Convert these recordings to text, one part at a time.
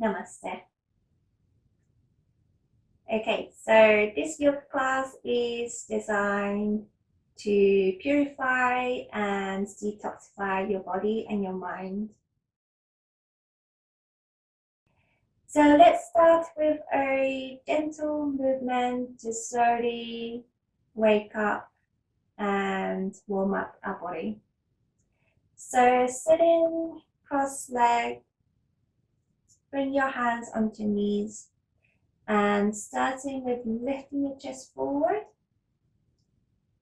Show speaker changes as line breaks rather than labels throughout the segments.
Namaste. Okay, so this yoga class is designed to purify and detoxify your body and your mind. So let's start with a gentle movement to slowly wake up and warm up our body. So sitting cross-legged, bring your hands onto your knees and starting with lifting your chest forward.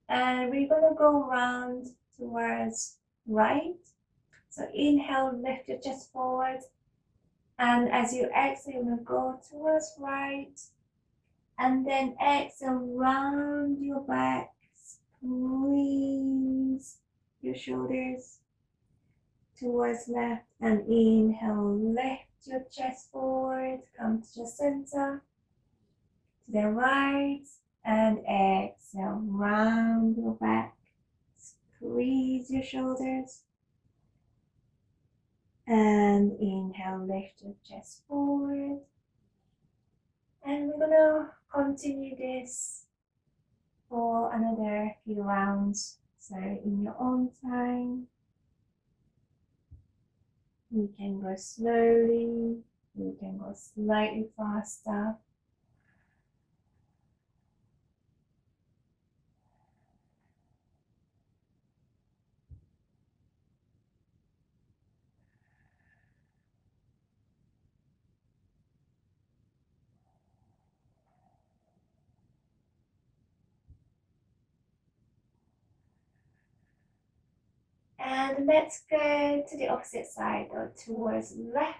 And we're going to go around towards right. So inhale, lift your chest forward. And as you exhale, you're going to go towards right. And then exhale, round your back, squeeze your shoulders towards left. And inhale, lift your chest forward, come to the center, to the right. And exhale, round your back, squeeze your shoulders. And inhale, lift your chest forward. And we're going to continue this for another few rounds. So in your own time, you can go slowly, you can go slightly faster. And let's go to the opposite side or towards left.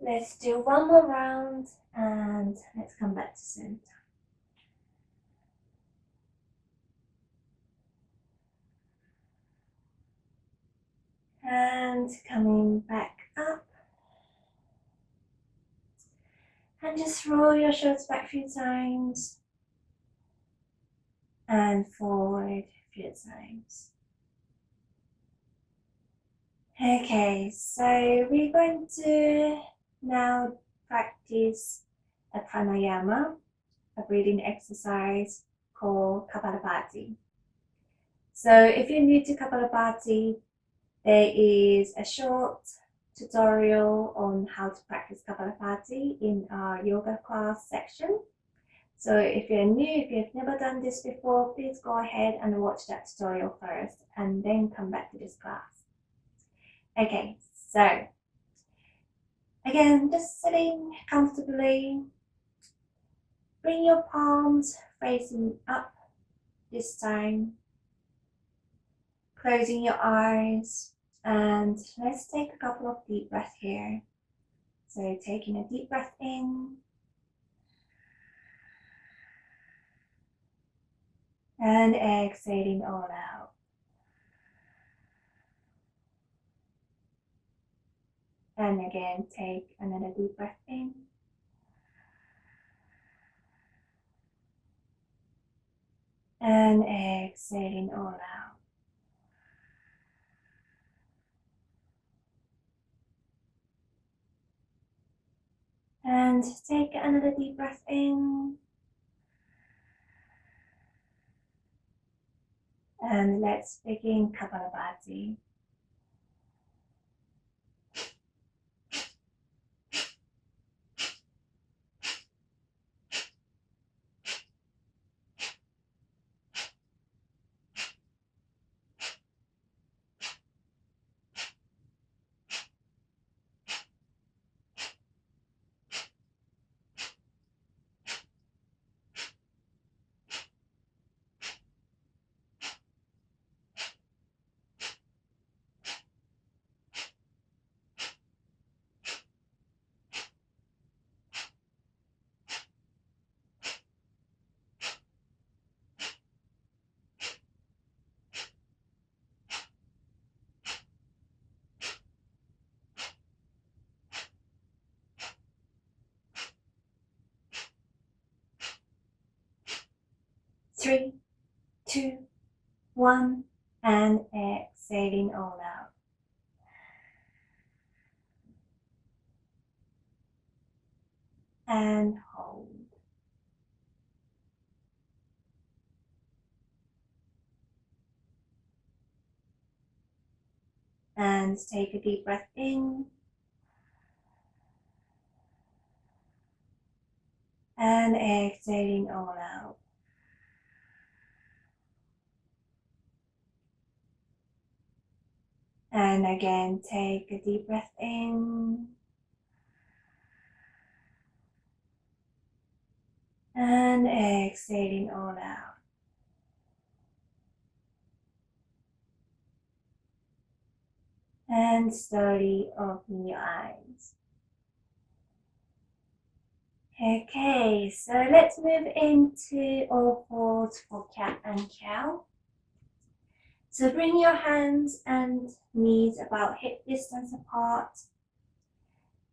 Let's do one more round and let's come back to center. And coming back up. And just roll your shoulders back a few times. And forward a few times. Okay, so we're going to now practice a pranayama, a breathing exercise called Kapalabhati. So if you're new to Kapalabhati, there is a short tutorial on how to practice Kapalabhati in our yoga class section. So if you're new, if you've never done this before, please go ahead and watch that tutorial first and then come back to this class. Okay, so again, just sitting comfortably. Bring your palms facing up this time. Closing your eyes, and let's take a couple of deep breaths here. So taking a deep breath in. And exhaling all out. And again, take another deep breath in. And exhaling all out. And take another deep breath in. And let's begin Kapalabhati. 3, 2, 1, and exhaling all out. And hold. And take a deep breath in. And exhaling all out. And again, take a deep breath in. And exhaling all out. And slowly open your eyes. Okay, so let's move into all fours for cat and cow. So bring your hands and knees about hip distance apart.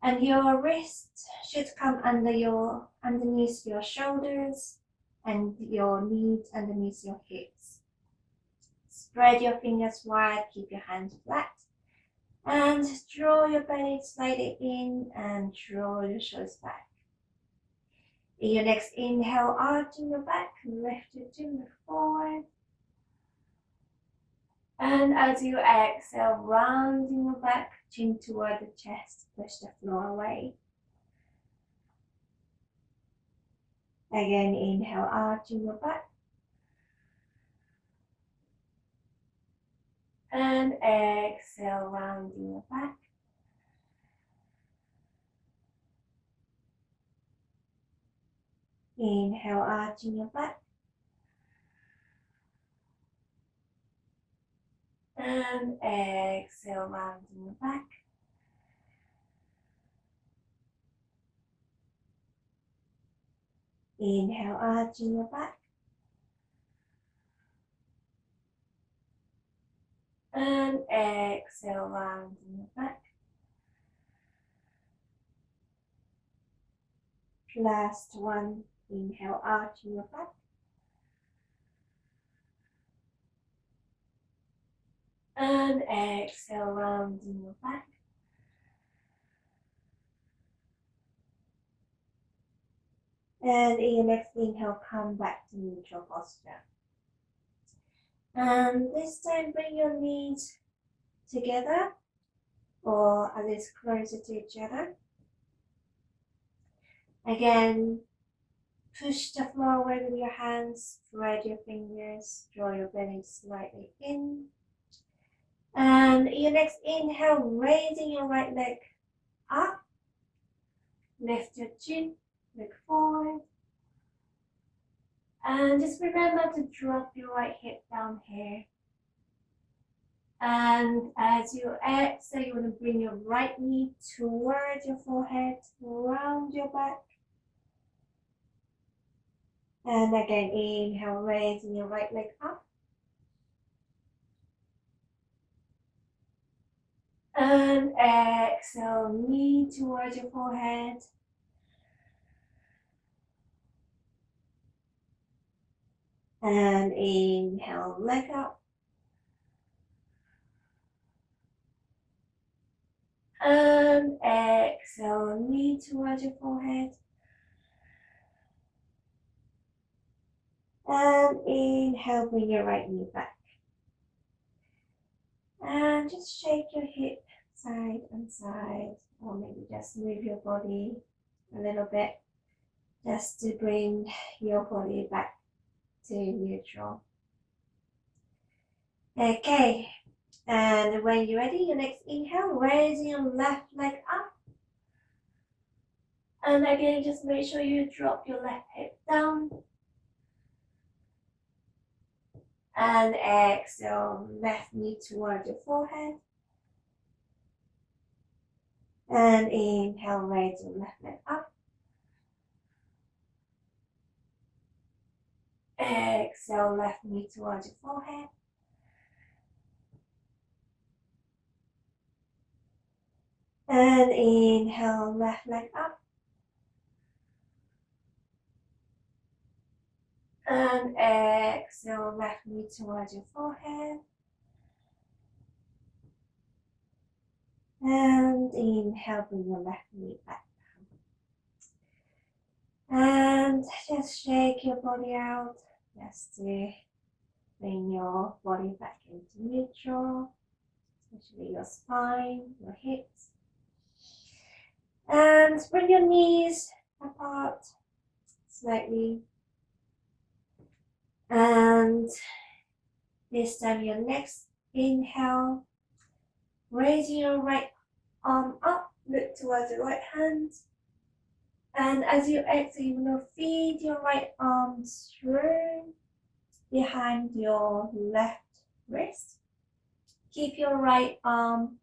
And your wrists should come underneath your shoulders and your knees underneath your hips. Spread your fingers wide, keep your hands flat. And draw your belly slightly in and draw your shoulders back. In your next inhale, arching your back, lift your chin, look forward. And as you exhale, rounding your back, chin toward the chest, push the floor away. Again, inhale, arching your back. And exhale, rounding your back. Inhale, arching your back. And exhale, rounding your back. Inhale, arching your back. And exhale, rounding your back. Last one, inhale, arching your back. And exhale, rounding your back. And in your next inhale, come back to neutral posture. And this time, bring your knees together or at least closer to each other. Again, push the floor away with your hands, spread your fingers, draw your belly slightly in. And in your next inhale, raising your right leg up, lift your chin, look forward. And just remember to drop your right hip down here. And as you exhale, you want to bring your right knee towards your forehead, round your back. And again, inhale, raising your right leg up. And exhale, knee towards your forehead. And inhale, leg up. And exhale, knee towards your forehead. And inhale, bring your right knee back. And just shake your hip side and side, or maybe just move your body a little bit, just to bring your body back to neutral. Okay, and when you're ready, your next inhale, raising your left leg up. And again, just make sure you drop your left hip down. And exhale, left knee towards your forehead. And inhale, raise your left leg up. Exhale, left knee towards your forehead. And inhale, left leg up. And exhale, left knee towards your forehead. And inhale, bring your left knee back. And just shake your body out, just to bring your body back into neutral, especially your spine, your hips. And bring your knees apart slightly. And this time, your next inhale, raising your right arm up, look towards the right hand. And as you exhale, you will feed your right arm through behind your left wrist. Keep your right arm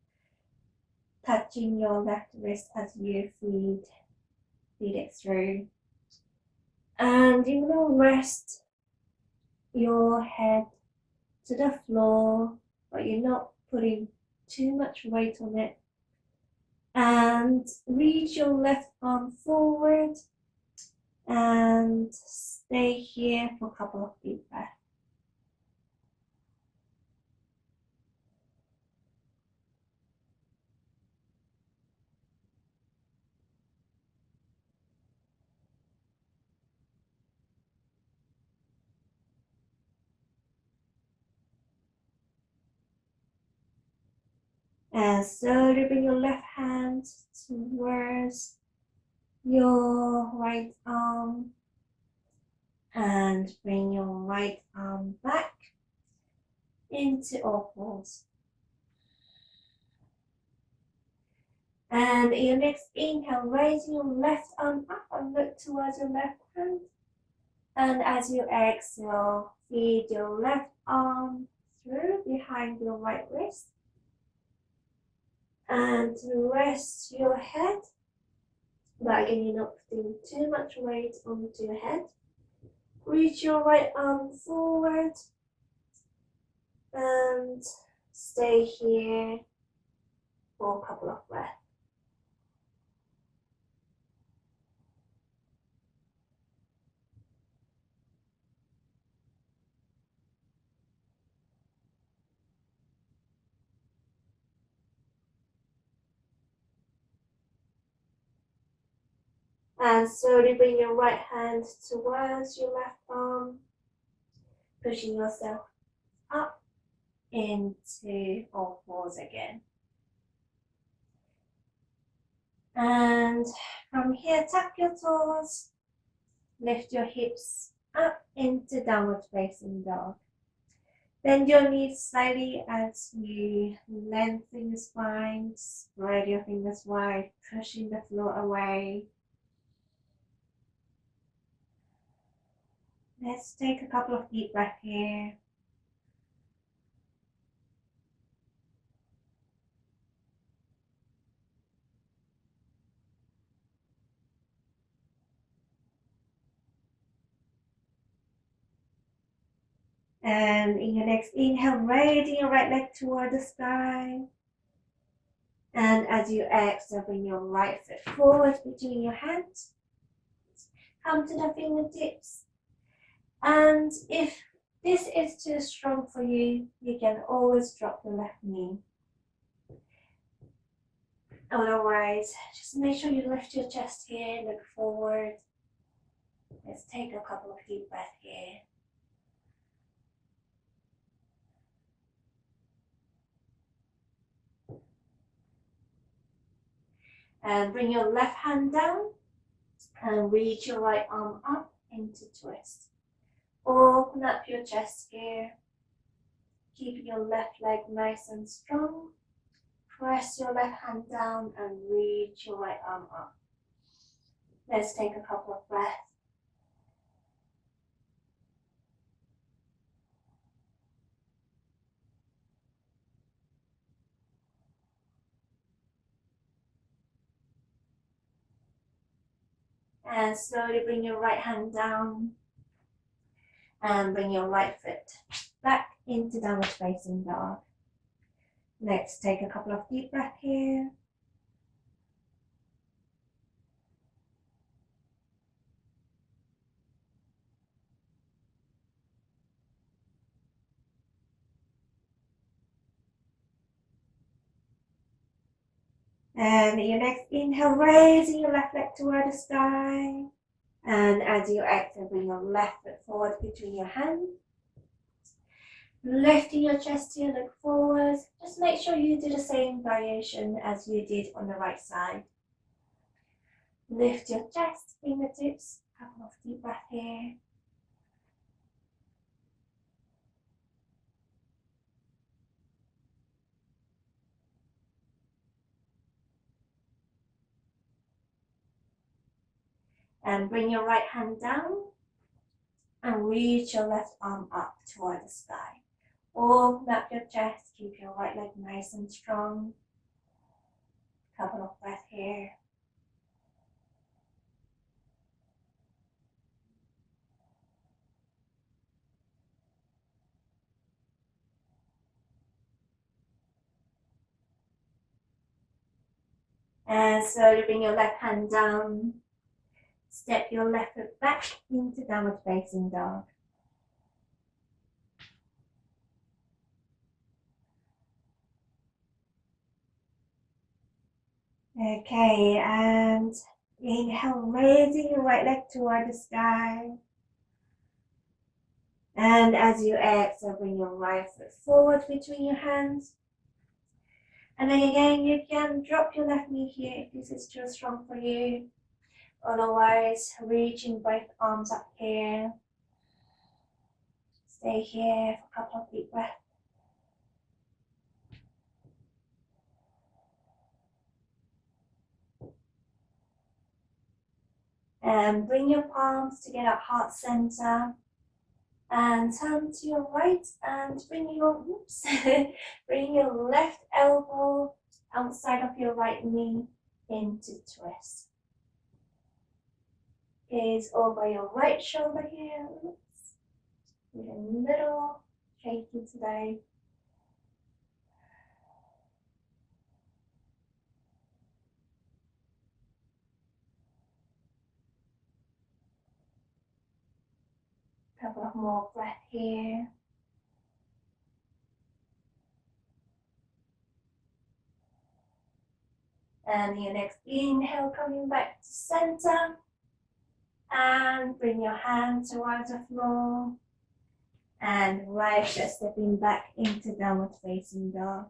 touching your left wrist as you feed it through. And you will rest your head to the floor, but you're not putting too much weight on it. And reach your left arm forward and stay here for a couple of deep breaths. And slowly bring your left hand towards your right arm and bring your right arm back into all fours. And in your next inhale, raise your left arm up and look towards your left hand. And as you exhale, feed your left arm through behind your right wrist. And rest your head. But again, you're not putting too much weight onto your head. Reach your right arm forward and stay here for a couple of breaths. And slowly bring your right hand towards your left arm, pushing yourself up into all fours again. And from here, tuck your toes, lift your hips up into downward facing dog. Bend your knees slightly as you lengthen your spine, spread your fingers wide, pushing the floor away. Let's take a couple of deep breaths here. And in your next inhale, raising your right leg toward the sky. And as you exhale, bring your right foot forward between your hands. Come to the fingertips. And if this is too strong for you, you can always drop the left knee. Otherwise, just make sure you lift your chest here, look forward. Let's take a couple of deep breaths here. And bring your left hand down and reach your right arm up into twist. Open up your chest here. Keep your left leg nice and strong. Press your left hand down and reach your right arm up. Let's take a couple of breaths. And slowly bring your right hand down and bring your right foot back into downward facing dog. Let's take a couple of deep breaths here. And your next inhale, raising your left leg toward the sky. And as you exhale, bring your left foot forward between your hands. Lifting your chest here, look forward. Just make sure you do the same variation as you did on the right side. Lift your chest, fingertips, couple of deep breaths here. And bring your right hand down and reach your left arm up toward the sky. Open up your chest, keep your right leg nice and strong. Couple of breaths here. And slowly bring your left hand down. Step your left foot back into downward facing dog. Okay, and inhale, raising your right leg toward the sky. And as you exhale, bring your right foot forward between your hands. And then again, you can drop your left knee here if this is too strong for you. Otherwise, reaching both arms up here. Stay here for a couple of deep breaths. And bring your palms together, heart center. And turn to your right and bring your left elbow outside of your right knee into twist. Gaze over your right shoulder here. With a little shaky today. Couple of more breath here. And your next inhale, coming back to center. And bring your hand towards the floor. And right foot stepping back into downward facing dog.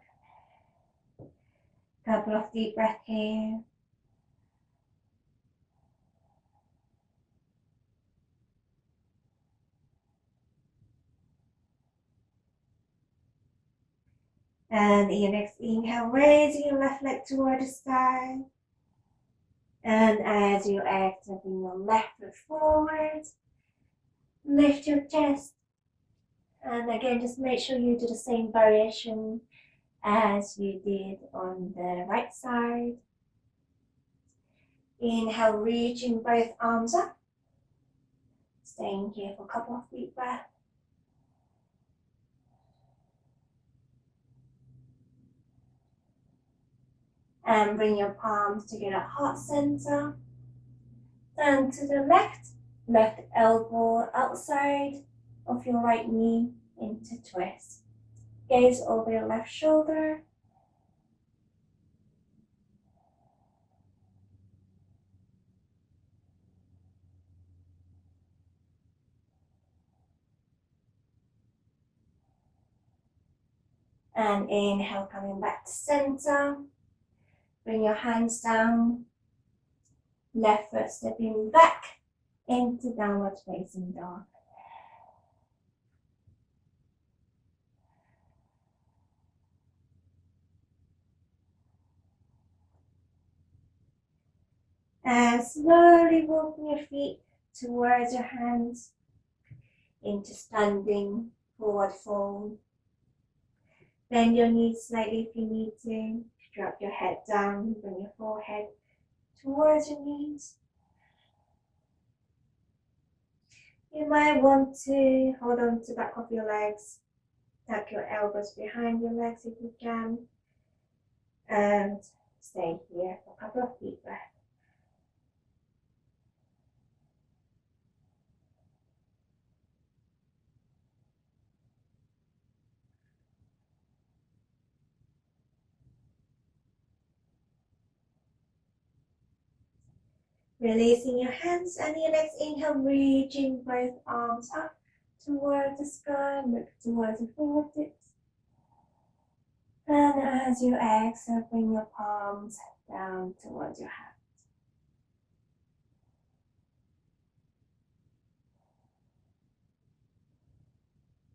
Couple of deep breaths here. And in your next inhale, raising your left leg toward the sky. And as you exhale, bring your left foot forward. Lift your chest. And again, just make sure you do the same variation as you did on the right side. Inhale, reaching both arms up. Staying here for a couple of deep breaths. And bring your palms together, heart center. Turn to the left elbow outside of your right knee into twist. Gaze over your left shoulder. And inhale, coming back to center. Bring your hands down. Left foot stepping back into downward facing dog. And slowly walking your feet towards your hands into standing forward fold. Bend your knees slightly if you need to. Drop your head down, bring your forehead towards your knees. You might want to hold on to the back of your legs. Tuck your elbows behind your legs if you can. And stay here for a couple of deep breaths. Releasing your hands, and your next inhale, reaching both arms up towards the sky, look towards the fingertips. And as you exhale, bring your palms down towards your hands.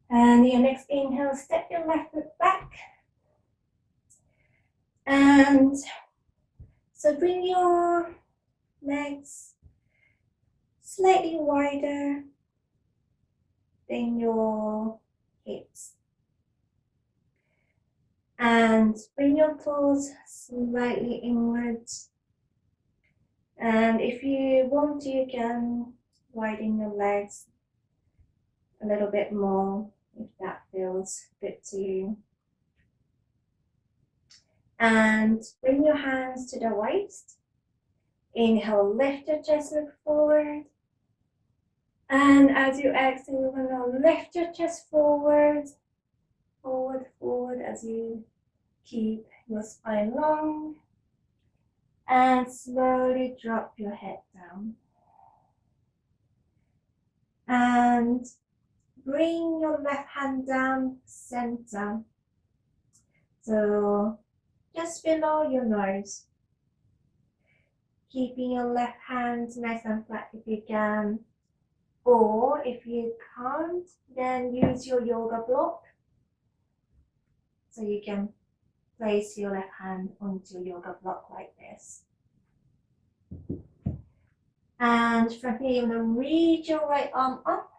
And your next inhale, step your left foot back. And so bring your legs slightly wider than your hips. And bring your toes slightly inwards. And if you want to, you can widen your legs a little bit more if that feels good to you. And bring your hands to the waist. Inhale, lift your chest, look forward. And as you exhale, you're going to lift your chest forward, forward, forward as you keep your spine long. And slowly drop your head down. And bring your left hand down center. So just below your nose. Keeping your left hand nice and flat if you can. Or if you can't, then use your yoga block. So you can place your left hand onto your yoga block like this. And from here, you're going to reach your right arm up.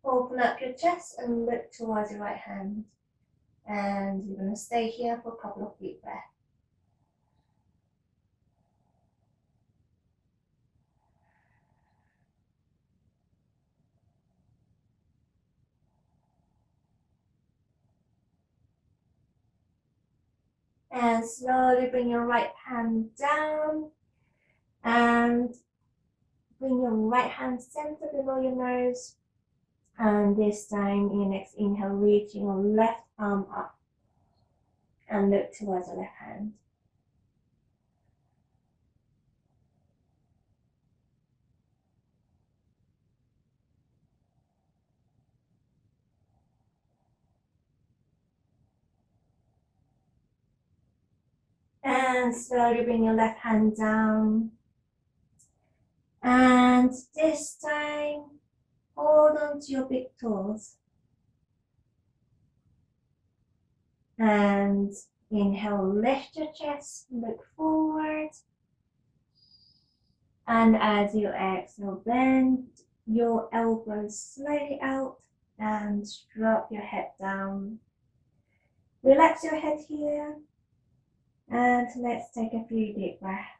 Open up your chest and look towards your right hand. And you're going to stay here for a couple of deep breaths. And slowly bring your right hand down and bring your right hand center below your nose. And this time, in your next inhale, reaching your left arm up and look towards the left hand. And slowly bring your left hand down. And this time, hold on to your big toes. And inhale, lift your chest, look forward. And as you exhale, bend your elbows slightly out and drop your head down. Relax your head here. And let's take a few deep breaths.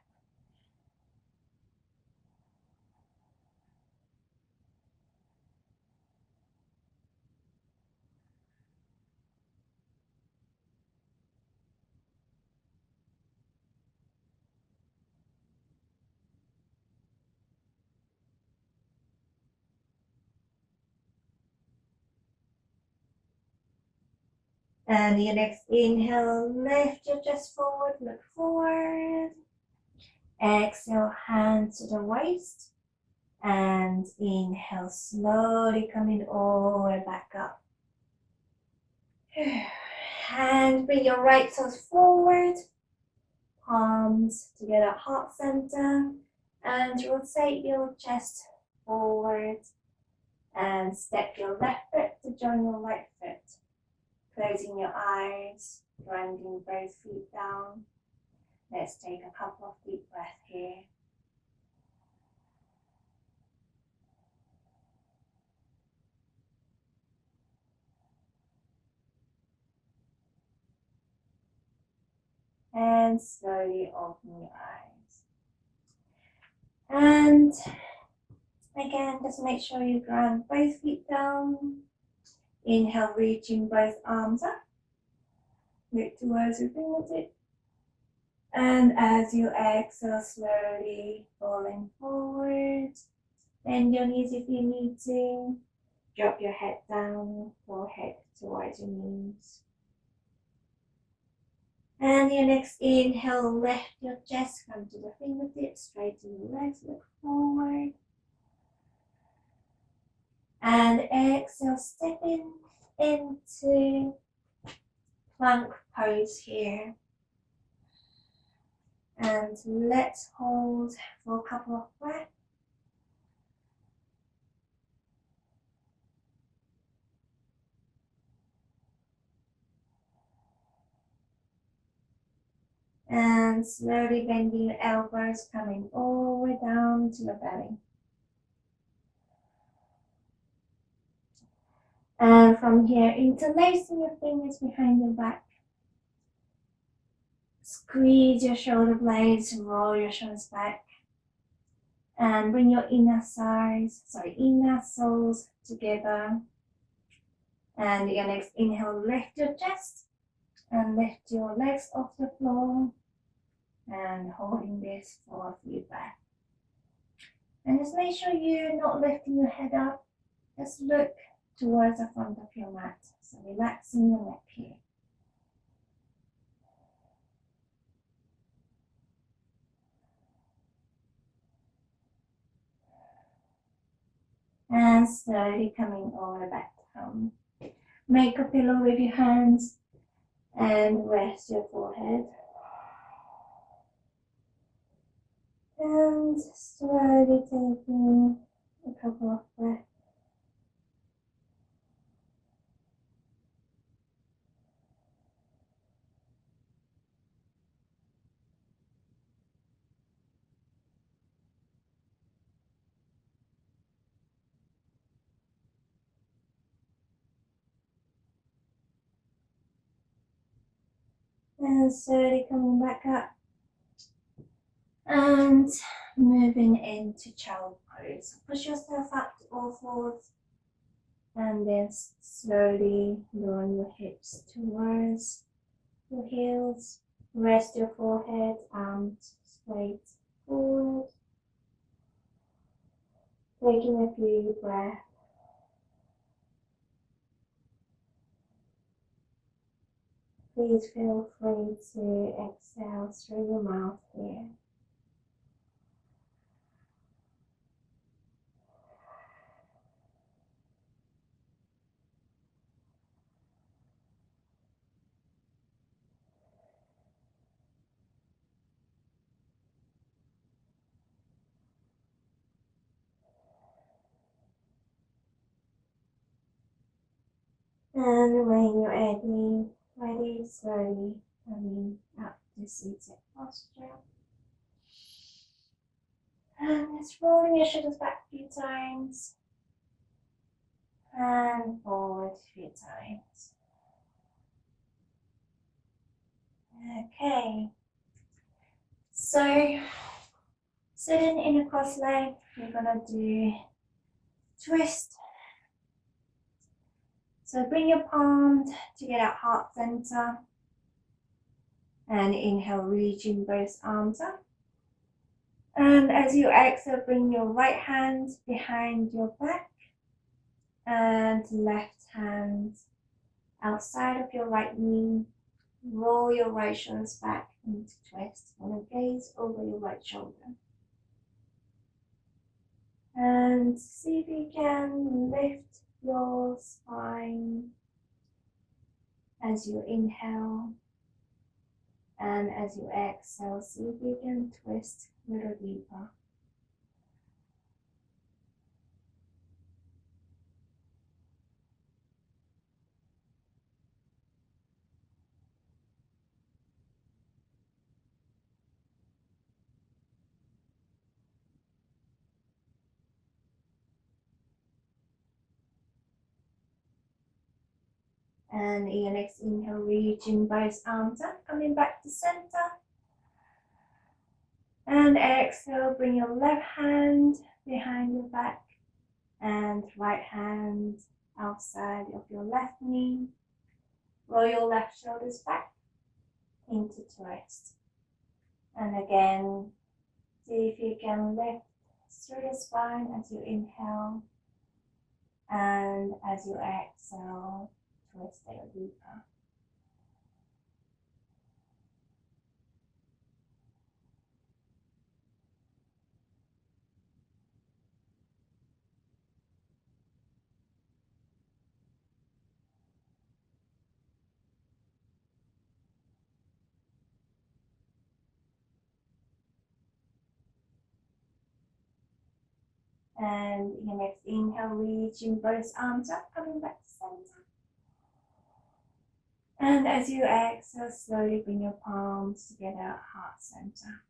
And your next inhale, lift your chest forward, look forward. Exhale, hands to the waist. And inhale, slowly coming all the way back up. And bring your right toes forward, palms together, heart center. And rotate your chest forward. And step your left foot to join your right foot. Closing your eyes, grounding both feet down. Let's take a couple of deep breaths here. And slowly open your eyes. And again, just make sure you ground both feet down. Inhale, reaching both arms up. Look towards your fingertips. And as you exhale, slowly falling forward. Bend your knees if you need to. Drop your head down, forehead towards your knees. And your next inhale, lift your chest, come to the fingertips, straighten your legs, look forward. And exhale, stepping into plank pose here. And let's hold for a couple of breaths. And slowly bending your elbows, coming all the way down to your belly. And from here, interlacing your fingers behind your back. Squeeze your shoulder blades, roll your shoulders back. And bring your inner soles together. And your next inhale, lift your chest and lift your legs off the floor. And holding this for a few breaths. And just make sure you're not lifting your head up. Just look towards the front of your mat. So relaxing your neck here. And slowly coming all the way back home. Make a pillow with your hands and rest your forehead. And slowly taking a couple of breaths. And slowly coming back up. And moving into child pose. Push yourself up to all fours. And then slowly lower your hips towards your heels. Rest your forehead, arms straight forward. Taking a few breaths. Please feel free to exhale through your mouth here. And when you're ready, slowly coming up to seated posture. And just rolling your shoulders back a few times. And forward a few times. Okay. So, sitting in a cross leg, we're gonna do twist. So bring your palms to get at heart center. And inhale, reaching both arms up. And as you exhale, bring your right hand behind your back. And left hand outside of your right knee. Roll your right shoulders back into twist. And gaze over your right shoulder. And see if you can lift your spine as you inhale. And as you exhale, see if you can twist a little deeper. And in your next inhale, reaching both arms up, coming back to center. And exhale, bring your left hand behind your back and right hand outside of your left knee. Roll your left shoulders back into twist. And again, see if you can lift through the spine as you inhale. And as you exhale, twist a little deeper. And in your next inhale, reaching both arms up, coming back to center. And as you exhale, slowly bring your palms together at heart center.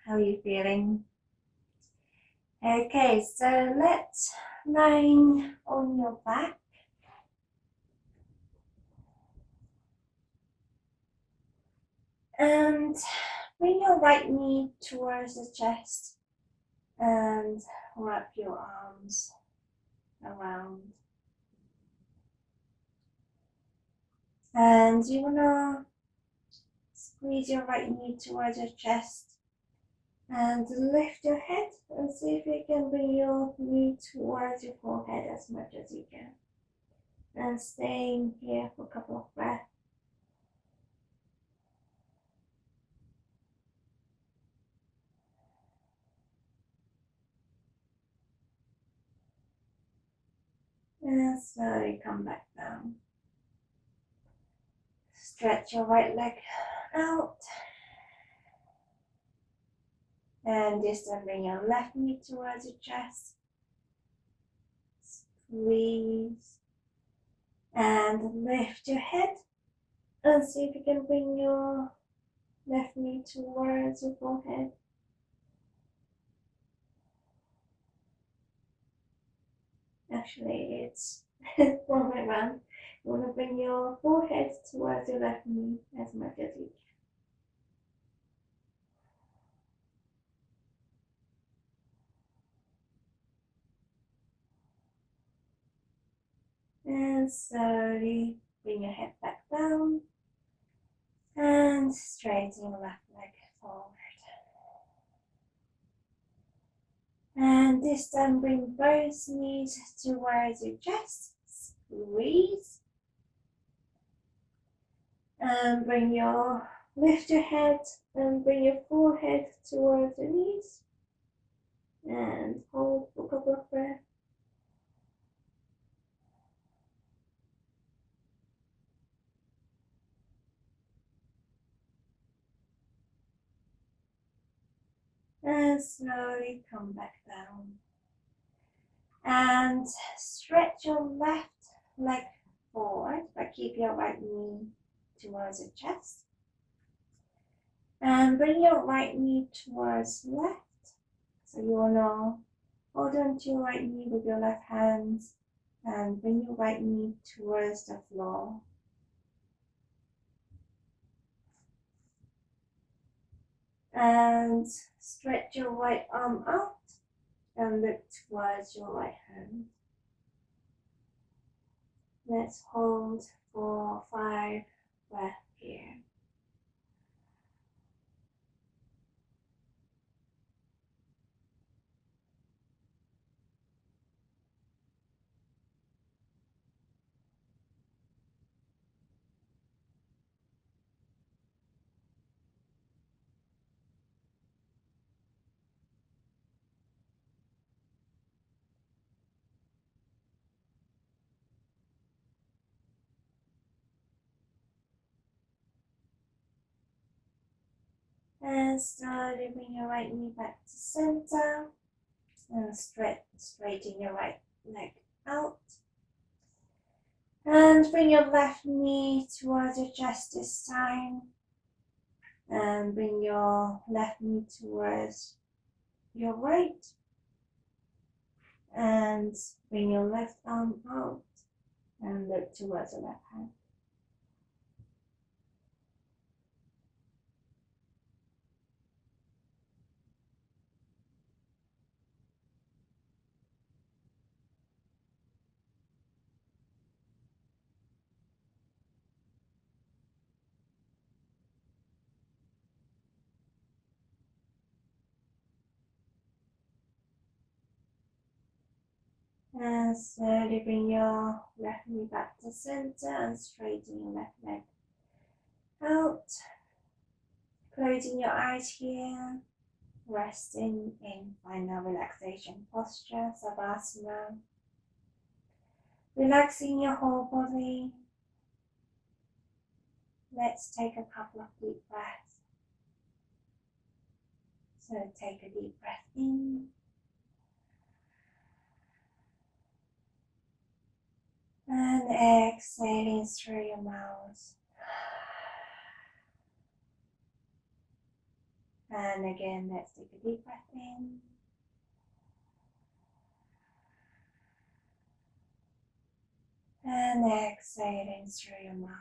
How are you feeling? Okay, so let's lie on your back. And bring your right knee towards the chest and wrap your arms around. And you wanna squeeze your right knee towards your chest and lift your head and see if you can bring your knee towards your forehead as much as you can. And staying here for a couple of breaths. And slowly come back down. Stretch your right leg out. And this time bring your left knee towards your chest. Squeeze. And lift your head. And see if you can bring your left knee towards your forehead. Actually, it's one way around. You want to bring your forehead towards your left knee as much as you can. And slowly bring your head back down. And straighten your left leg forward. And this time bring both knees towards your chest. Squeeze. And lift your head and bring your forehead towards your knees. And hold for a couple of breaths. And slowly come back down. And stretch your left leg forward, but keep your right knee towards your chest. And bring your right knee towards left. So you want to hold on to your right knee with your left hand and bring your right knee towards the floor. And stretch your right arm out and look towards your right hand. Let's hold for 5 breaths here. And slowly bring your right knee back to center and straighten your right leg out. And bring your left knee towards your chest this time. And bring your left knee towards your right. And bring your left arm out and look towards the left hand. And slowly bring your left knee back to center and straighten your left leg out. Closing your eyes here, resting in final relaxation posture, Savasana. Relaxing your whole body. Let's take a couple of deep breaths. So take a deep breath in. And exhaling through your mouth. And again, let's take a deep breath in. And exhaling through your mouth.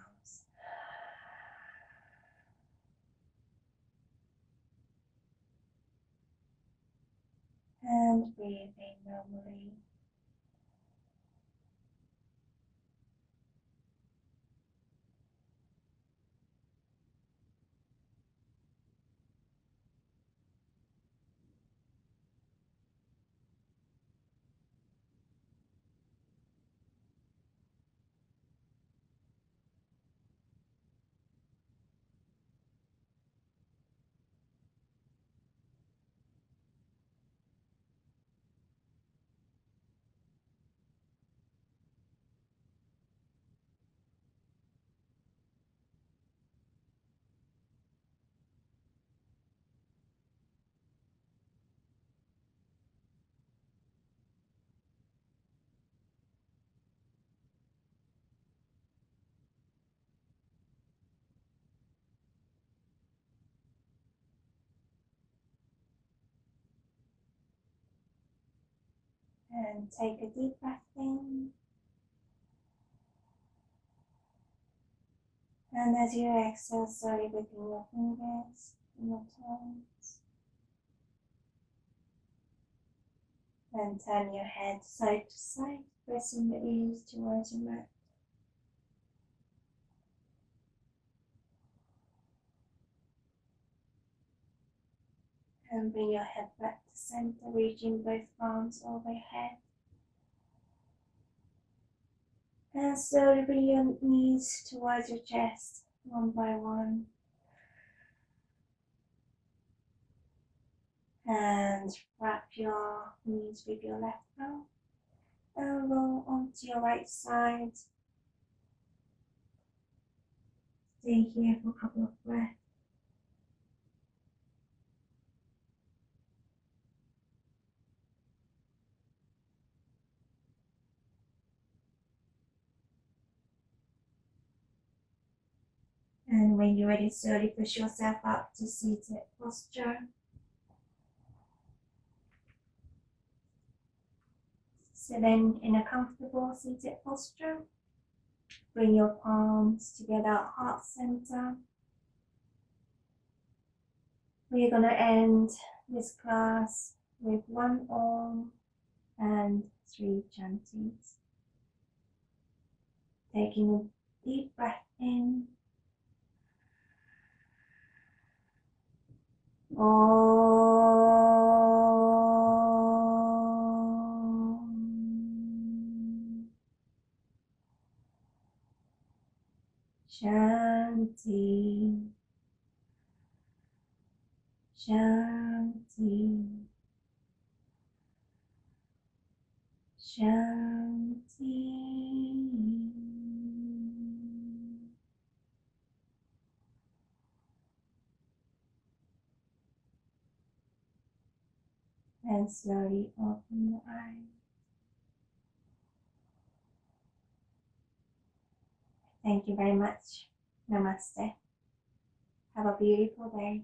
And breathing normally. And take a deep breath in. And as you exhale, slowly within your fingers and your toes. And turn your head side to side, pressing the ears towards your mat. And bring your head back to center, reaching both arms overhead. And slowly bring your knees towards your chest, one by one. And wrap your knees with your left arm. And roll onto your right side. Stay here for a couple of breaths. And when you're ready, slowly push yourself up to seated posture. Sitting in a comfortable seated posture. Bring your palms together at heart center. We're going to end this class with 1 Om and 3 chantings. Taking a deep breath in. Om Shanti Shanti Shanti. And slowly open your eyes. Thank you very much. Namaste. Have a beautiful day.